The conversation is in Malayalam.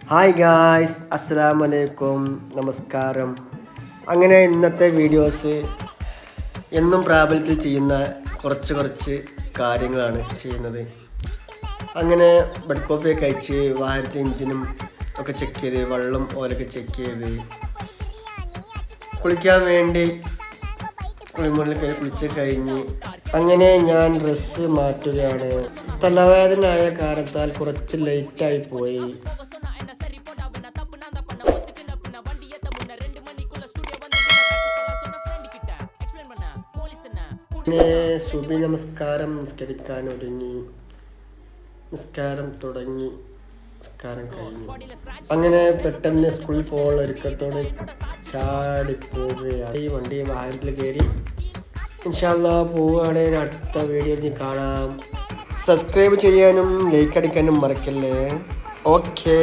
ഹായ് ഗായ്സ്, അസ്സലാമു അലൈക്കും, നമസ്കാരം. അങ്ങനെ ഇന്നത്തെ വീഡിയോസ് എന്നും പ്രാബല്യത്തിൽ ചെയ്യുന്ന കുറച്ച് കാര്യങ്ങളാണ് ചെയ്യുന്നത്. അങ്ങനെ ബെഡ് കോഫിയൊക്കെ കഴിച്ച് വാഹനത്തെ എഞ്ചിനും ഒക്കെ ചെക്ക് ചെയ്ത് വെള്ളം ഓലൊക്കെ ചെക്ക് ചെയ്ത് കുളിക്കാൻ വേണ്ടി കുളിമുറിയിൽ കുളിച്ച് കഴിഞ്ഞ് അങ്ങനെ ഞാൻ ഡ്രസ്സ് മാറ്റുകയാണ്. തലവേദനയായ കാരണത്താൽ കുറച്ച് ലേറ്റായി പോയി. പിന്നെ സുബി നമസ്കാരം നിസ്കരിക്കാൻ ഒരുങ്ങി. നിസ്കാരം തുടങ്ങി, നിസ്കാരം കഴിഞ്ഞു. അങ്ങനെ പെട്ടെന്ന് സ്കൂളിൽ പോകാനുള്ള ഒരുക്കത്തോടെ ചാടിപ്പോവുകയാണ്. ഈ വണ്ടി വാഹനത്തിൽ കയറി ഇൻഷാ അല്ലാഹ് പോവുകയാണെങ്കിൽ അടുത്ത വീഡിയോയിൽ കാണാം. സബ്സ്ക്രൈബ് ചെയ്യാനും ലൈക്ക് അടിക്കാനും മറക്കല്ലേ. ഓക്കെ.